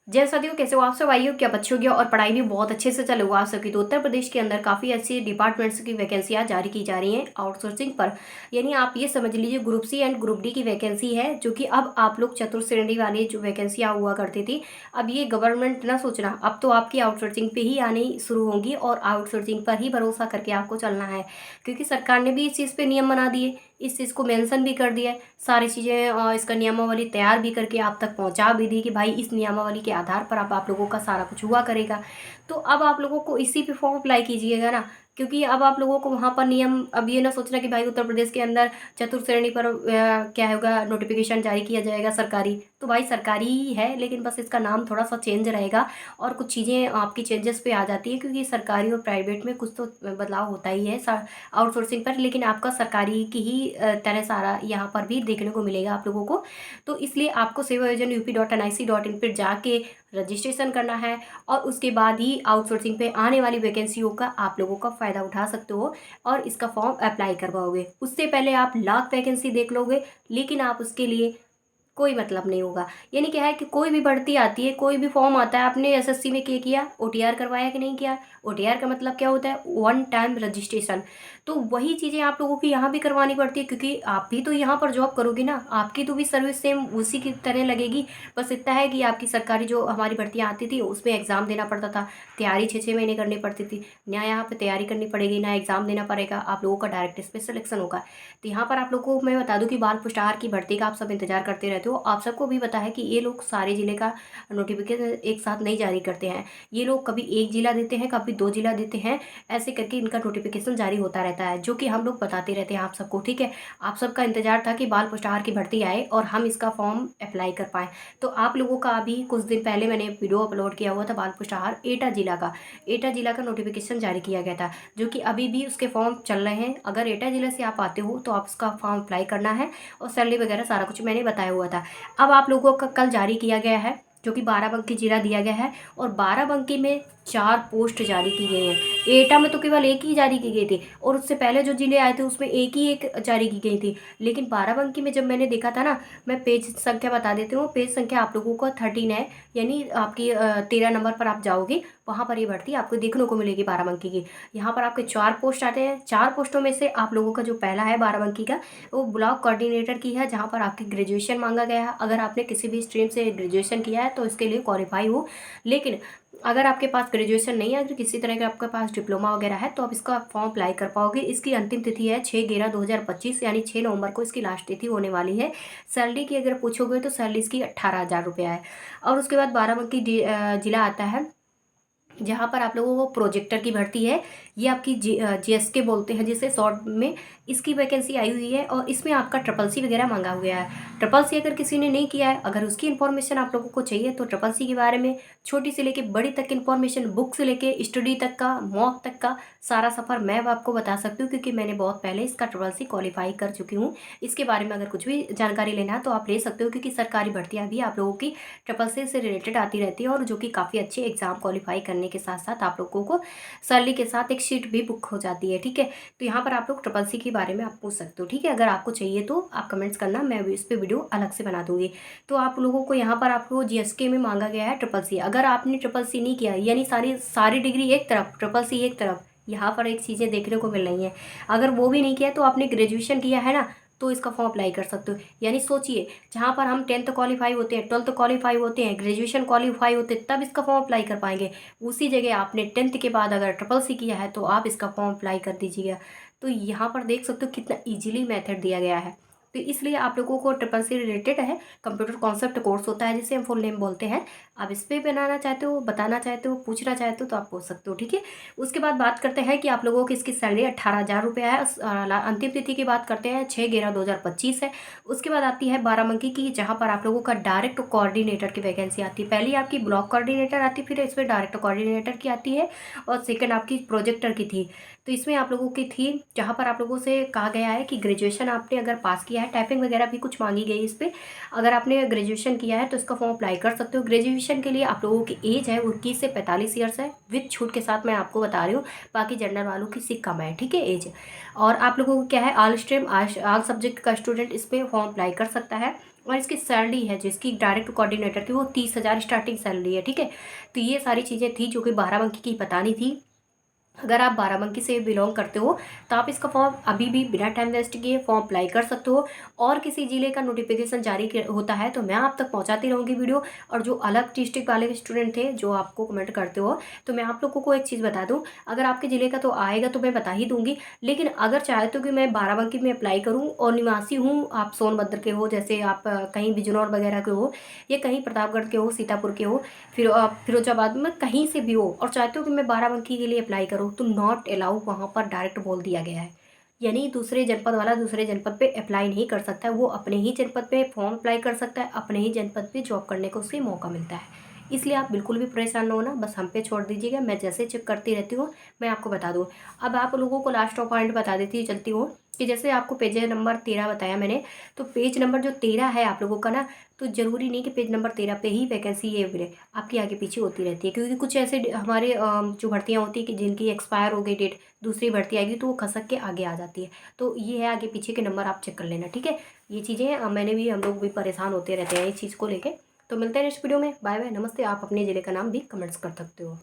जय साथियों, कैसे हो आप सब। आई हो क्या बच्चे हो गया और पढ़ाई भी बहुत अच्छे से चले हुआ आप सबकी। तो उत्तर प्रदेश के अंदर काफ़ी ऐसी डिपार्टमेंट्स की वैकेंसियाँ जारी की जा रही हैं आउटसोर्सिंग पर। यानी आप ये समझ लीजिए group C and group D की वैकेंसी है, जो कि अब आप लोग चतुर्थ श्रेणी वाली जो वैकेंसियाँ हुआ करती थी, अब ये गवर्नमेंट ना सोचना, अब तो आपकी आउटसोर्सिंग पे ही आनी शुरू होंगी और आउटसोर्सिंग पर ही भरोसा करके आपको चलना है। क्योंकि सरकार ने भी इस चीज़ पर नियम बना दिए, इस चीज़ को मेंशन भी कर दिया है, सारी चीज़ें इसका नियमावली तैयार भी करके आप तक पहुंचा भी दी कि भाई इस नियमावली के आधार पर आप लोगों का सारा कुछ हुआ करेगा। तो अब आप लोगों को इसी पे फॉर्म अप्लाई कीजिएगा ना, क्योंकि अब आप लोगों को वहाँ पर नियम, अब ये ना सोचना कि भाई उत्तर प्रदेश के अंदर चतुर्थ श्रेणी पर क्या होगा, नोटिफिकेशन जारी किया जाएगा सरकारी। तो भाई सरकारी ही है, लेकिन बस इसका नाम थोड़ा सा चेंज रहेगा और कुछ चीज़ें आपकी चेंजेस पे आ जाती है, क्योंकि सरकारी और प्राइवेट में कुछ तो बदलाव होता ही है आउटसोर्सिंग पर, लेकिन आपका सरकारी की ही तरह सारा यहाँ पर भी देखने को मिलेगा आप लोगों को। तो इसलिए आपको sevayojan.up.nic.in पर जाके रजिस्ट्रेशन करना है और उसके बाद ही आउटसोर्सिंग पे आने वाली वैकेंसियों का आप लोगों का फ़ायदा उठा सकते हो और इसका फॉर्म अप्लाई करवाओगे। उससे पहले आप लाख वैकेंसी देख लोगे, लेकिन आप उसके लिए कोई मतलब नहीं होगा। यानी क्या है कि कोई भी भर्ती आती है, कोई भी फॉर्म आता है, आपने एसएससी में क्या किया, ओटीआर करवाया कि नहीं किया। ओटीआर का मतलब क्या होता है, वन टाइम रजिस्ट्रेशन। तो वही चीज़ें आप लोगों की यहाँ भी करवानी पड़ती है, क्योंकि आप भी तो यहाँ पर जॉब करोगे ना, आपकी तो भी सर्विस सेम उसी की तरह लगेगी। बस इतना है कि आपकी सरकारी जो हमारी भर्तियाँ आती थी उसमें एग्ज़ाम देना पड़ता था, तैयारी 6-6 महीने करनी पड़ती थी। ना यहाँ पर तैयारी करनी पड़ेगी, ना एग्ज़ाम देना पड़ेगा, आप लोगों का डायरेक्ट इस पर सिलेक्शन होगा। तो यहाँ पर आप लोगों को मैं बता दूँ कि बाल पुष्टाहार की भर्ती का आप सब इंतजार करते रहते हो। आप सबको भी पता है कि ये लोग सारे ज़िले का नोटिफिकेशन एक साथ नहीं जारी करते हैं। ये लोग कभी एक ज़िला देते हैं, कभी 2 ज़िला देते हैं, ऐसे करके इनका नोटिफिकेशन जारी होता रहता है, जो कि हम लोग बताते रहते हैं आप सबको। ठीक है, आप सबका इंतजार था कि बाल पुष्टाहार की भर्ती आए और हम इसका फॉर्म अप्लाई कर पाएँ। तो आप लोगों का अभी कुछ दिन पहले मैंने वीडियो अपलोड किया हुआ था बाल पुष्टाहार एटा ज़िला का नोटिफिकेशन जारी किया गया था, जो कि अभी भी उसके फॉर्म चल रहे हैं। अगर एटा ज़िले से आप आते हो तो आप उसका फॉर्म अप्लाई करना है और सैलरी वगैरह सारा कुछ मैंने बताया हुआ था। अब आप लोगों का कल जारी किया गया है, जो कि बाराबंकी जिला दिया गया है और बाराबंकी में 4 पोस्ट जारी की गई हैं। एटा में तो केवल एक ही जारी की गई थी और उससे पहले जो जिले आए थे उसमें एक जारी की गई थी। लेकिन बाराबंकी में जब मैंने देखा था ना, मैं पेज संख्या बता देती हूँ, पेज संख्या आप लोगों को 13 है, यानी आपकी 13 नंबर पर आप जाओगे, वहाँ पर ये भर्ती आपको देखने को मिलेगी बाराबंकी की। यहाँ पर आपके 4 पोस्ट आते हैं। 4 पोस्टों में से आप लोगों का जो पहला है बाराबंकी का, वो ब्लॉक कोऑर्डिनेटर की है, जहाँ पर आपकी ग्रेजुएशन मांगा गया है। अगर आपने किसी भी स्ट्रीम से ग्रेजुएशन किया है तो इसके लिए क्वालिफाई हो, लेकिन अगर आपके पास ग्रेजुएशन नहीं है, अगर किसी तरह का आपके पास डिप्लोमा वगैरह है, तो आप इसका फॉर्म अप्लाई कर पाओगे। इसकी अंतिम तिथि है 6/11/2025, यानी 6 नवंबर को इसकी लास्ट तिथि होने वाली है। सैलरी की अगर पूछोगे तो सैलरी इसकी 18,000 रुपया है। और उसके बाद बाराबंकी जिला आता है, जहाँ पर आप लोगों को प्रोजेक्टर की भर्ती है। ये आपकी जीएसके बोलते हैं जिसे शॉर्ट में, इसकी वैकेंसी आई हुई है और इसमें आपका ट्रिपल सी वगैरह मांगा हुआ है। ट्रिपल सी अगर किसी ने नहीं किया है, अगर उसकी इन्फॉर्मेशन आप लोगों को चाहिए तो ट्रिपल सी के बारे में छोटी से लेके बड़ी तक इन्फॉर्मेशन, बुक से लेके स्टडी तक का, मॉक तक का सारा सफ़र मैं आपको बता सकती हूँ, क्योंकि मैंने बहुत पहले इसका ट्रिपल सी क्वालिफाई कर चुकी हूँ। इसके बारे में अगर कुछ भी जानकारी लेना है तो आप ले सकते हो, क्योंकि सरकारी भर्तियाँ भी आप लोगों की ट्रिपल सी से रिलेटेड आती रहती है और जो कि काफ़ी अच्छे एग्जाम क्वालिफाई करने के साथ साथ आप लोगों को सैलरी के साथ एक शीट भी बुक हो जाती है। ठीक है, तो यहाँ पर आप लोग ट्रिपल सी के बारे में आप पूछ सकते हो। ठीक है, अगर आपको चाहिए तो आप कमेंट्स करना, मैं इस पर वीडियो अलग से बना दूंगी। तो आप लोगों को यहाँ पर आपको जीएसके में मांगा गया है ट्रिपल सी। अगर आपने ट्रिपल सी नहीं किया, यानी सारी डिग्री एक तरफ, ट्रिपल सी एक तरफ, यहाँ पर एक चीज़ें देखने को मिल रही हैं। अगर वो भी नहीं किया तो आपने ग्रेजुएशन किया है ना, तो इसका फॉर्म अप्लाई कर सकते हो। यानी सोचिए, जहाँ पर हम 10th क्वालिफाई होते हैं, 12th क्वालिफाई होते हैं, ग्रेजुएशन क्वालिफाई होते हैं, तब इसका फॉर्म अप्लाई कर पाएंगे। उसी जगह आपने 10th के बाद अगर ट्रिपल सी किया है तो आप इसका फॉर्म अप्लाई कर दीजिएगा। तो यहाँ पर देख सकते हो कितना ईजिली मेथड दिया गया है। तो इसलिए आप लोगों को ट्रिपल सी रिलेटेड है, कंप्यूटर कॉन्सेप्ट कोर्स होता है जिसे हम फुल नेम बोलते हैं। आप इस पर बनाना चाहते हो, बताना चाहते हो, पूछना चाहते हो तो आप पूछ सकते हो। ठीक है, उसके बाद बात करते हैं कि आप लोगों की इसकी सैलरी 18,000 रुपया है। अंतिम तिथि की बात करते हैं 6/11/2025 है। उसके बाद आती है बाराबंकी की, जहाँ पर आप लोगों का डायरेक्ट कोऑर्डिनेटर की वैकेंसी आती है। पहली आपकी ब्लॉक कोऑर्डिनेटर आती है, फिर इसमें डायरेक्ट कोऑर्डिनेटर की आती है और सेकंड आपकी प्रोजेक्टर की थी। तो इसमें आप लोगों की थी, जहाँ पर आप लोगों से कहा गया है कि ग्रेजुएशन आपने अगर पास किया है, टाइपिंग वगैरह भी कुछ मांगी गई इस पर। अगर आपने ग्रेजुएशन किया है तो इसका फॉर्म अप्लाई कर सकते हो। ग्रेजुएशन के लिए आप लोगों की एज है 21 से 45 ईयर्स है, विथ छूट के साथ मैं आपको बता रही हूँ, बाकी जनरल वालों की सी कम है। ठीक है, एज। और आप लोगों को क्या है, ऑल स्ट्रीम, ऑल सब्जेक्ट का स्टूडेंट इस पर फॉर्म अप्लाई कर सकता है। और इसकी सैलरी है जिसकी डायरेक्ट कोऑर्डिनेटर की, वो 30,000 स्टार्टिंग सैलरी है, ठीक है। तो ये सारी चीज़ें थी जो कि बाराबंकी की बतानी थी। अगर आप बाराबंकी से बिलोंग करते हो तो आप इसका फॉर्म अभी भी बिना टाइम वेस्ट किए फॉर्म अप्लाई कर सकते हो। और किसी ज़िले का नोटिफिकेशन जारी होता है तो मैं आप तक पहुंचाती रहूँगी वीडियो। और जो अलग डिस्ट्रिक्ट वाले स्टूडेंट थे जो आपको कमेंट करते हो, तो मैं आप लोगों को एक चीज़ बता दूँ, अगर आपके ज़िले का तो आएगा तो मैं बता ही दूँगी। लेकिन अगर चाहते हो कि मैं बाराबंकी में अप्लाई करूँ और निवासी हूँ, आप सोनभद्र के हो, जैसे आप कहीं बिजनौर वगैरह के हो, या कहीं प्रतापगढ़ के हो, सीतापुर के हो, फिर फिरोजाबाद में कहीं से भी हो, और चाहते हो कि मैं बाराबंकी के लिए अप्लाई करूँ, तो नॉट अलाउ वहाँ पर डायरेक्ट बोल दिया गया है। यानी दूसरे जनपद वाला दूसरे जनपद पे अप्लाई नहीं कर सकता है, वो अपने ही जनपद पे फॉर्म अप्लाई कर सकता है, अपने ही जनपद पे जॉब करने का उसे मौका मिलता है। इसलिए आप बिल्कुल भी परेशान ना होना, बस हम पे छोड़ दीजिएगा, मैं जैसे चेक करती रहती हूँ मैं आपको बता दूँ। अब आप लोगों को लास्ट पॉइंट बता देती चलती हूँ कि जैसे आपको पेज नंबर 13 बताया मैंने, तो पेज नंबर जो 13 है आप लोगों का ना, तो ज़रूरी नहीं कि पेज नंबर 13 पे ही वैकेंसी ये मिले, आपकी आगे पीछे होती रहती है, क्योंकि कुछ ऐसे हमारे जो भर्तियाँ होती है कि जिनकी एक्सपायर हो गई डेट, दूसरी भर्ती आएगी तो वो खसक के आगे आ जाती है। तो ये है आगे पीछे के नंबर आप चेक कर लेना, ठीक है। ये चीज़ें मैंने भी, हम लोग भी परेशान होते रहते हैं इस चीज़ को लेके। तो मिलते हैं नेक्स्ट वीडियो में, बाय बाय, नमस्ते। आप अपने ज़िले का नाम भी कमेंट्स कर सकते हो।